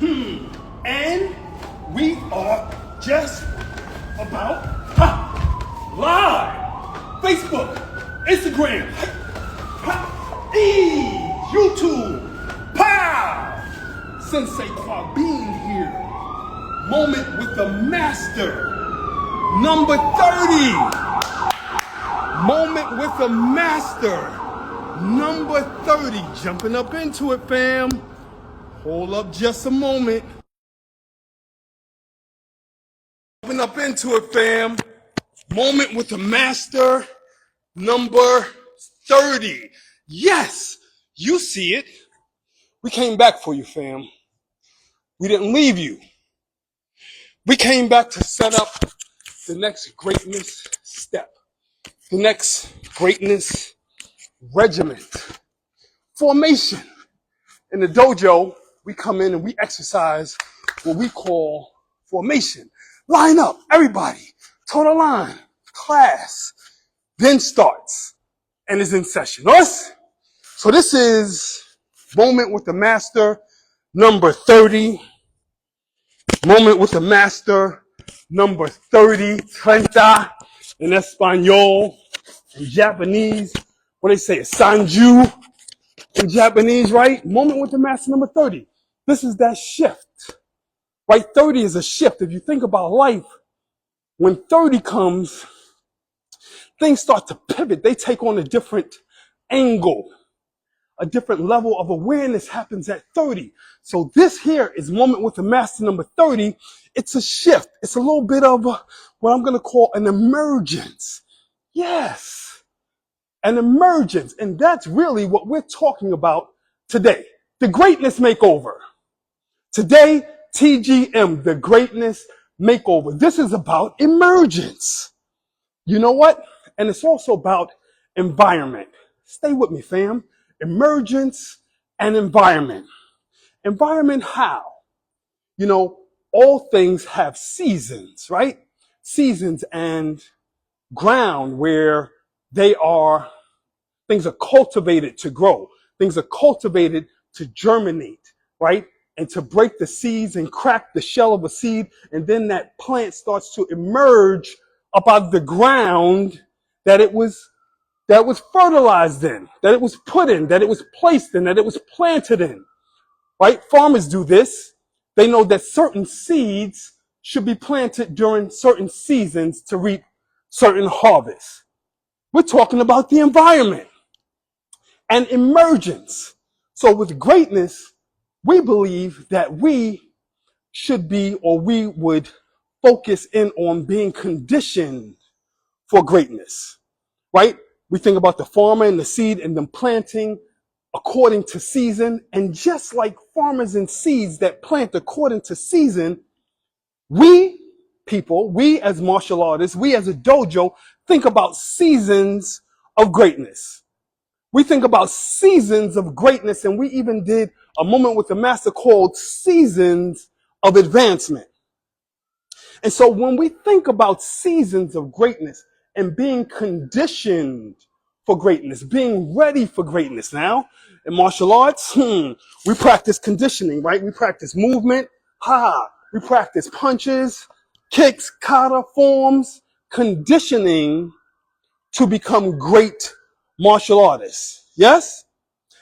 And we are just about live. Facebook, Instagram, YouTube, pow! Sensei Kwabine here. Moment with the master. Number 30. Moment with the master. Number 30. Jumping up into it, fam. Hold up just a moment. Jumping up into it, fam. Moment with the master. Number 30. Yes, you see it. We came back for you, fam. We didn't leave you. We came back to set up the next greatness step, the next greatness regiment, formation. In the dojo, we come in and we exercise what we call formation. Line up, everybody, total line, class, then starts and is in session. Us? So this is Moment with the Master, number 30. Moment with the Master, number 30, 30 in Espanol, in Japanese. What they say, Sanju in Japanese, right? Moment with the Master, number 30. This is that shift, right? 30 is a shift. If you think about life, when 30 comes, things start to pivot. They take on a different angle. A different level of awareness happens at 30. So this here is Moment with the Master number 30. It's a shift. It's a little bit of what I'm going to call an emergence. Yes, an emergence. And that's really what we're talking about today. The Greatness Makeover. Today, TGM, the Greatness Makeover. This is about emergence. You know what? And it's also about environment. Stay with me, fam. Emergence and environment. Environment how? You know, all things have seasons, right? Seasons and ground where things are cultivated to grow. Things are cultivated to germinate, right? And to break the seeds and crack the shell of a seed. And then that plant starts to emerge up out of the ground that it was fertilized in, that it was put in, that it was placed in, that it was planted in, right? Farmers do this. They know that certain seeds should be planted during certain seasons to reap certain harvests. We're talking about the environment and emergence. So with greatness, we believe that we should be, or we would focus in on being conditioned for greatness, right? We think about the farmer and the seed and them planting according to season. And just like farmers and seeds that plant according to season, we as martial artists, we as a dojo, think about seasons of greatness. We think about seasons of greatness, and we even did a moment with the master called Seasons of Advancement. And so when we think about seasons of greatness, and being conditioned for greatness, being ready for greatness. Now, in martial arts, we practice conditioning, right? We practice movement, we practice punches, kicks, kata, forms, conditioning to become great martial artists. Yes?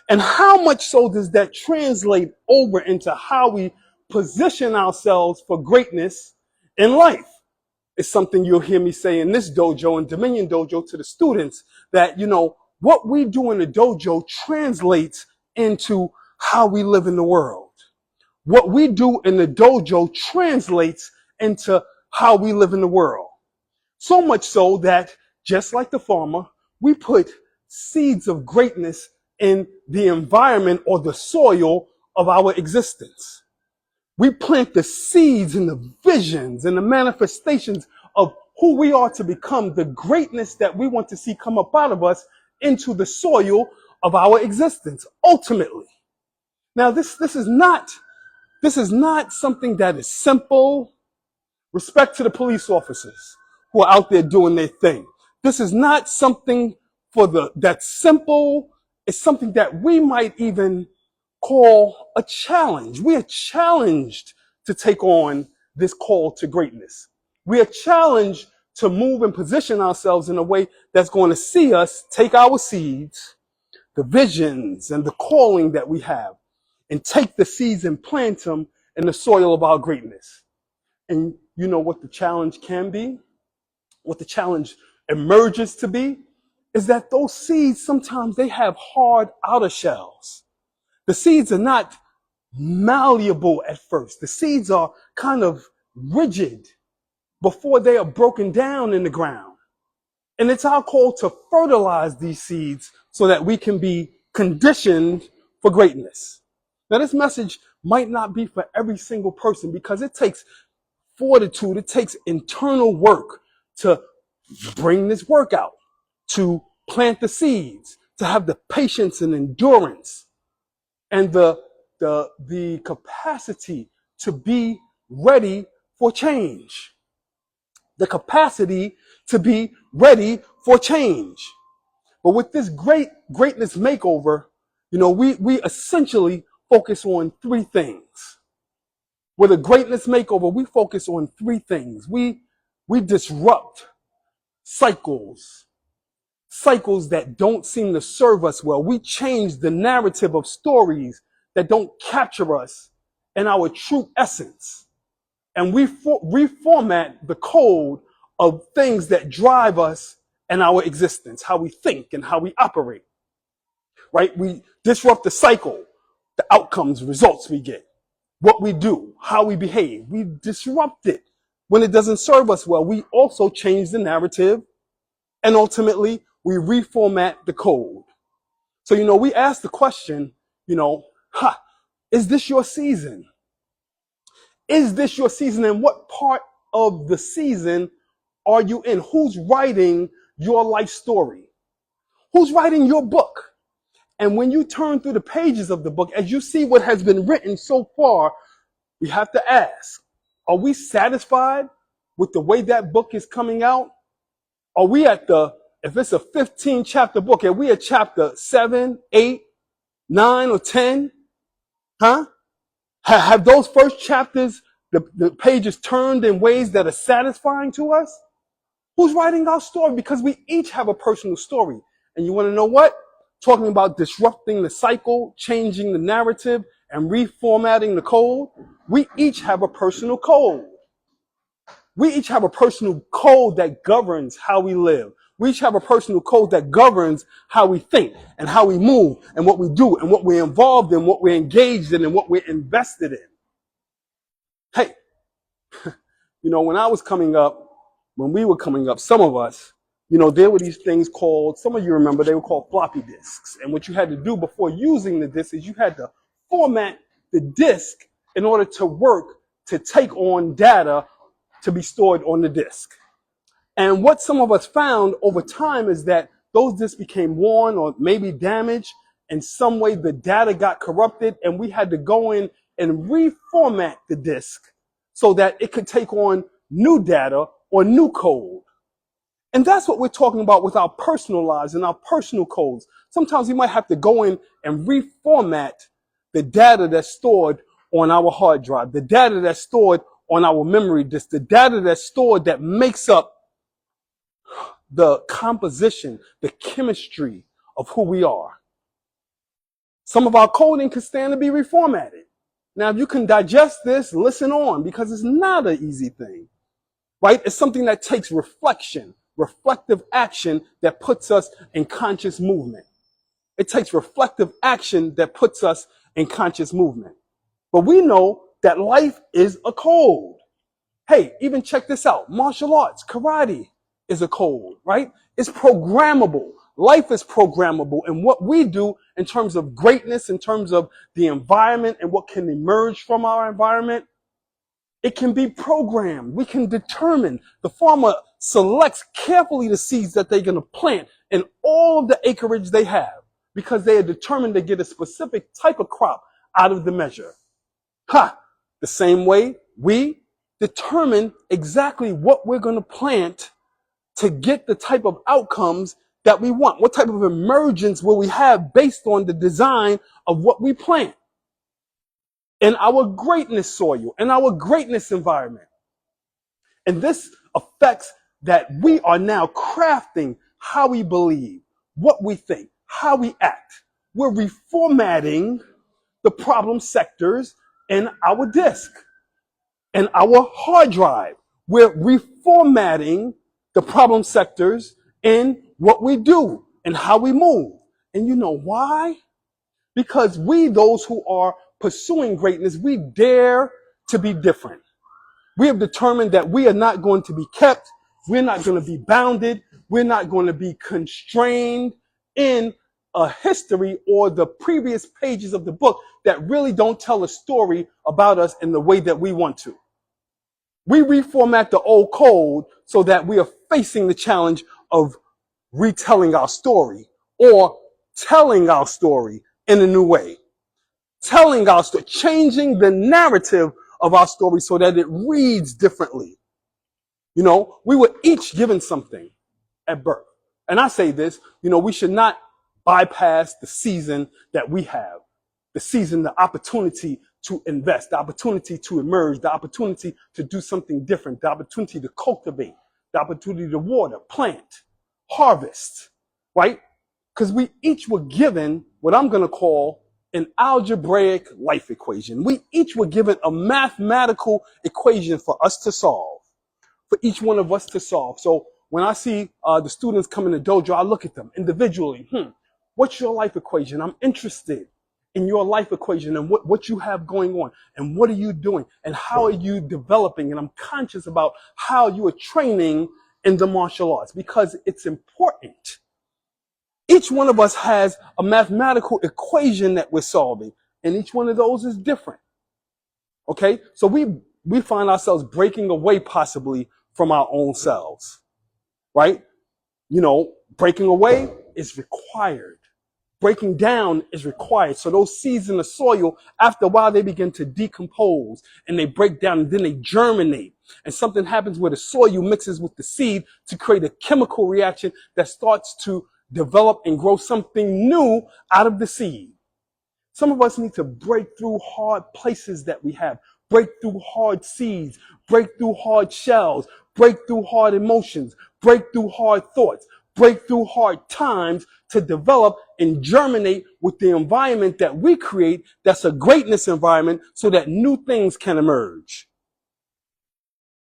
And how much so does that translate over into how we position ourselves for greatness in life? It's something you'll hear me say in this dojo and Dominion Dojo to the students that, you know, what we do in the dojo translates into how we live in the world. What we do in the dojo translates into how we live in the world. So much so that, just like the farmer, we put seeds of greatness in the environment or the soil of our existence. We plant the seeds and the visions and the manifestations of who we are to become, the greatness that we want to see come up out of us into the soil of our existence, ultimately. Now, this is not something that is simple. Respect to the police officers who are out there doing their thing. This is not something that's simple. It's something that we might even call a challenge. We are challenged to take on this call to greatness. We are challenged to move and position ourselves in a way that's going to see us take our seeds, the visions and the calling that we have, and take the seeds and plant them in the soil of our greatness. And you know what the challenge can be? What the challenge emerges to be is that those seeds, sometimes they have hard outer shells. The seeds are not malleable at first. The seeds are kind of rigid before they are broken down in the ground. And it's our call to fertilize these seeds so that we can be conditioned for greatness. Now, this message might not be for every single person because it takes fortitude, it takes internal work to bring this work out, to plant the seeds, to have the patience and endurance and the capacity to be ready for change. The capacity to be ready for change. But with this greatness makeover, we essentially focus on three things. With a greatness makeover, we focus on three things. We disrupt cycles that don't seem to serve us well. We change the narrative of stories that don't capture us in our true essence. And we reformat the code of things that drive us in our existence, how we think and how we operate, right? We disrupt the cycle, the outcomes, results we get, what we do, how we behave. We disrupt it when it doesn't serve us well. We also change the narrative, and ultimately we reformat the code. So, we ask the question, is this your season? Is this your season? And what part of the season are you in? Who's writing your life story? Who's writing your book? And when you turn through the pages of the book, as you see what has been written so far, we have to ask, are we satisfied with the way that book is coming out? Are we if it's a 15 chapter book, are we at chapter 7, 8, 9, or 10? Huh? Have those first chapters, the pages turned in ways that are satisfying to us? Who's writing our story? Because we each have a personal story. And you want to know what? Talking about disrupting the cycle, changing the narrative, and reformatting the code. We each have a personal code. We each have a personal code that governs how we live. We each have a personal code that governs how we think and how we move and what we do and what we're involved in, what we're engaged in, and what we're invested in. Hey, when I was coming up, when we were coming up, some of us, there were these things called, some of you remember, they were called floppy disks. And what you had to do before using the disk is you had to format the disk in order to work to take on data to be stored on the disk. And what some of us found over time is that those disks became worn or maybe damaged. In some way, the data got corrupted, and we had to go in and reformat the disk so that it could take on new data or new code. And that's what we're talking about with our personal lives and our personal codes. Sometimes we might have to go in and reformat the data that's stored on our hard drive, the data that's stored on our memory disk, the data that's stored that makes up the composition, the chemistry of who we are. Some of our coding can stand to be reformatted. Now, if you can digest this, listen on, because it's not an easy thing, right? It's something that takes reflection, reflective action that puts us in conscious movement. It takes reflective action that puts us in conscious movement. But we know that life is a code. Hey, even check this out. Martial arts, karate is a code, right? It's programmable. Life is programmable. And what we do in terms of greatness, in terms of the environment and what can emerge from our environment, it can be programmed. We can determine. The farmer selects carefully the seeds that they're going to plant in all of the acreage they have because they are determined to get a specific type of crop out of the measure. The same way we determine exactly what we're going to plant to get the type of outcomes that we want. What type of emergence will we have based on the design of what we plant? in our greatness soil, in our greatness environment. And this affects that we are now crafting how we believe, what we think, how we act. We're reformatting the problem sectors in our disk and our hard drive. We're reformatting the problem sectors in what we do and how we move. And you know why? Because we, those who are pursuing greatness, we dare to be different. We have determined that we are not going to be kept. We're not going to be bounded. We're not going to be constrained in a history or the previous pages of the book that really don't tell a story about us in the way that we want to. We reformat the old code so that we are facing the challenge of retelling our story or telling our story in a new way. Telling our story, changing the narrative of our story so that it reads differently. You know, we were each given something at birth. And I say this, you know, we should not bypass the season that we have. The season, the opportunity to invest, the opportunity to emerge, the opportunity to do something different, the opportunity to cultivate, the opportunity to water, plant, harvest, right? Because we each were given what I'm going to call an algebraic life equation. We each were given a mathematical equation for us to solve, for each one of us to solve. So when I see the students come in the dojo, I look at them individually. What's your life equation? I'm interested in your life equation and what you have going on and what are you doing and how are you developing? And I'm conscious about how you are training in the martial arts because it's important. Each one of us has a mathematical equation that we're solving, and each one of those is different. Okay? So we find ourselves breaking away possibly from our own selves, right? You know, breaking away is required. Breaking down is required. So those seeds in the soil, after a while, they begin to decompose and they break down and then they germinate. And something happens where the soil mixes with the seed to create a chemical reaction that starts to develop and grow something new out of the seed. Some of us need to break through hard places that we have, break through hard seeds, break through hard shells, break through hard emotions, break through hard thoughts, break through hard times to develop and germinate with the environment that we create that's a greatness environment so that new things can emerge.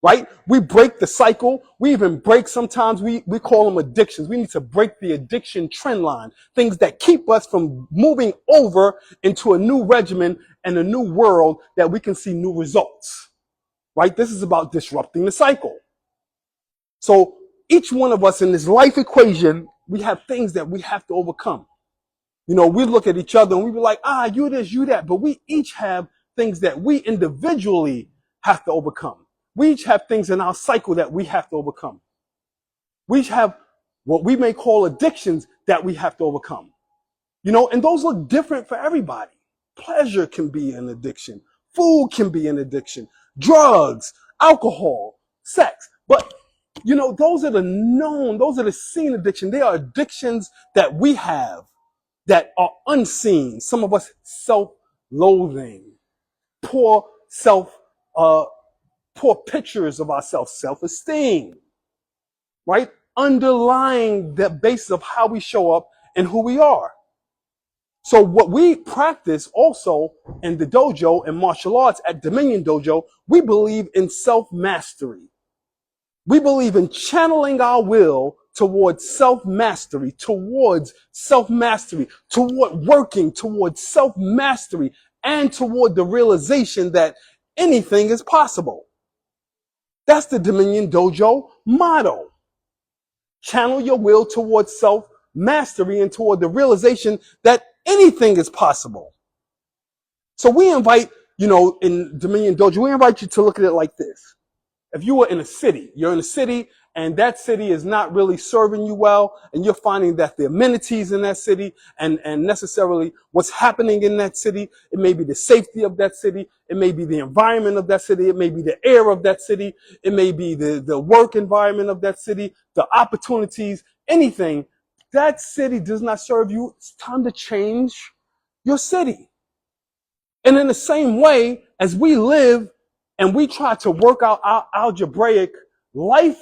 Right? We break the cycle. We even break sometimes, we call them addictions. We need to break the addiction trend line. Things that keep us from moving over into a new regimen and a new world that we can see new results. Right? This is about disrupting the cycle. So each one of us in this life equation, we have things that we have to overcome. You know, we look at each other and we be like, you this, you that. But we each have things that we individually have to overcome. We each have things in our cycle that we have to overcome. We each have what we may call addictions that we have to overcome. You know, and those look different for everybody. Pleasure can be an addiction. Food can be an addiction. Drugs, alcohol, sex. But, you know, those are the known, those are the seen addiction. They are addictions that we have that are unseen. Some of us self-loathing, poor pictures of ourselves, self-esteem, right? Underlying the basis of how we show up and who we are. So what we practice also in the dojo and martial arts at Dominion Dojo, we believe in self-mastery. We believe in channeling our will towards self-mastery, toward working towards self-mastery, and toward the realization that anything is possible. That's the Dominion Dojo motto. Channel your will towards self-mastery and toward the realization that anything is possible. So we invite, you know, in Dominion Dojo, we invite you to look at it like this. If you were in a city, you're in a city and that city is not really serving you well, and you're finding that the amenities in that city and necessarily what's happening in that city, it may be the safety of that city, it may be the environment of that city, it may be the air of that city, it may be the work environment of that city, the opportunities, anything. That city does not serve you. It's time to change your city. And in the same way, as we live and we try to work out our algebraic life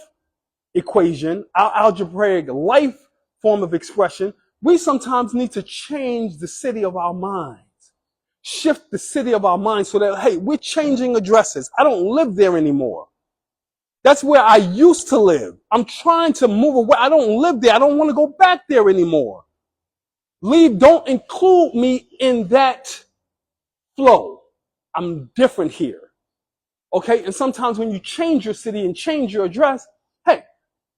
equation, our algebraic life form of expression, we sometimes need to change the city of our minds. Shift the city of our minds so that, hey, we're changing addresses. I don't live there anymore. That's where I used to live. I'm trying to move away. I don't live there. I don't want to go back there anymore. Don't include me in that flow. I'm different here. Okay? And sometimes when you change your city and change your address, hey,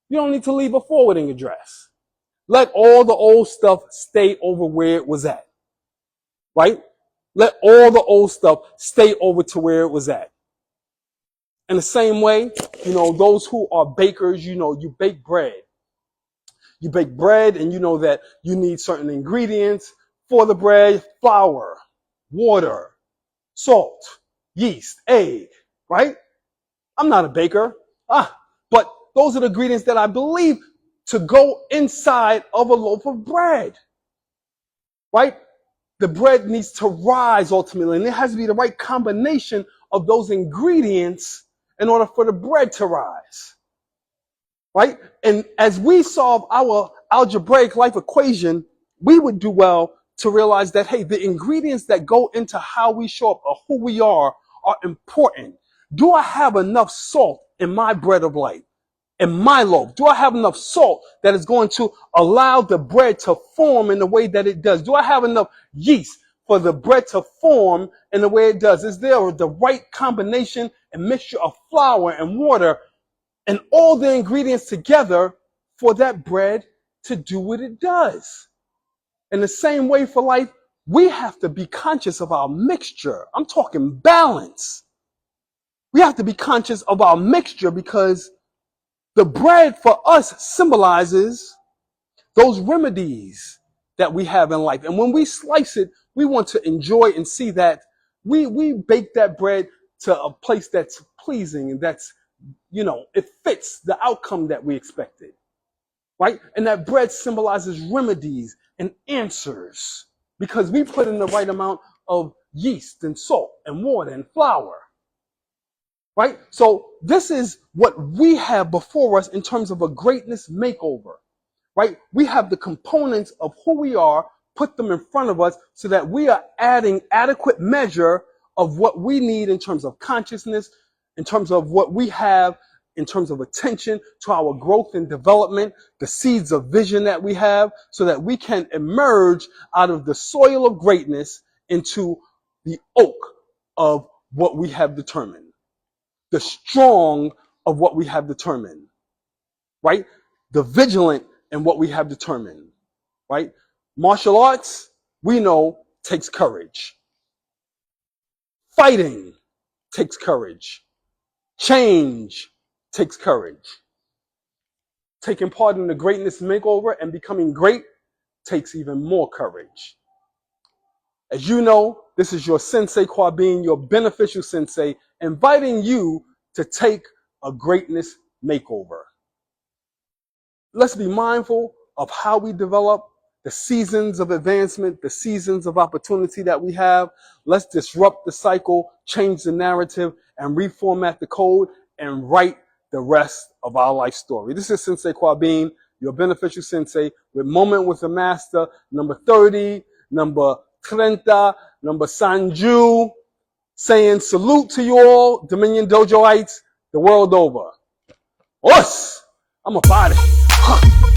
you don't need to leave a forwarding address. Let all the old stuff stay over where it was at. Right? Let all the old stuff stay over to where it was at. In the same way, those who are bakers, you bake bread. You bake bread and you know that you need certain ingredients for the bread: flour, water, salt, yeast, egg, right? I'm not a baker, but those are the ingredients that I believe to go inside of a loaf of bread, right? The bread needs to rise ultimately, and it has to be the right combination of those ingredients in order for the bread to rise, right? And as we solve our algebraic life equation, we would do well to realize that, hey, the ingredients that go into how we show up or who we are important. Do I have enough salt in my bread of life, in my loaf? Do I have enough salt that is going to allow the bread to form in the way that it does? Do I have enough yeast for the bread to form in the way it does? Is there the right combination and mixture of flour and water and all the ingredients together for that bread to do what it does? In the same way for life, we have to be conscious of our mixture. I'm talking balance. We have to be conscious of our mixture because the bread for us symbolizes those remedies that we have in life. And when we slice it, we want to enjoy and see that we bake that bread to a place that's pleasing and that's, it fits the outcome that we expected, right? And that bread symbolizes remedies and answers because we put in the right amount of yeast and salt and water and flour. Right? So this is what we have before us in terms of a greatness makeover. Right? We have the components of who we are, put them in front of us so that we are adding adequate measure of what we need in terms of consciousness, in terms of what we have, in terms of attention to our growth and development, the seeds of vision that we have, so that we can emerge out of the soil of greatness into the oak of what we have determined. The strong of what we have determined, right? The vigilant in what we have determined, right? Martial arts, we know, takes courage. Fighting takes courage. Change takes courage. Taking part in the greatness makeover and becoming great takes even more courage. As you know, this is your Sensei Kwabin, your beneficial sensei, inviting you to take a greatness makeover. Let's be mindful of how we develop, the seasons of advancement, the seasons of opportunity that we have. Let's disrupt the cycle, change the narrative, and reformat the code and write the rest of our life story. This is Sensei Kwabin, your beneficial sensei, with Moment with the Master, number 30, number 30, number Sanju, saying salute to you all, Dominion Dojoites, the world over. Us! I'm about it. Huh.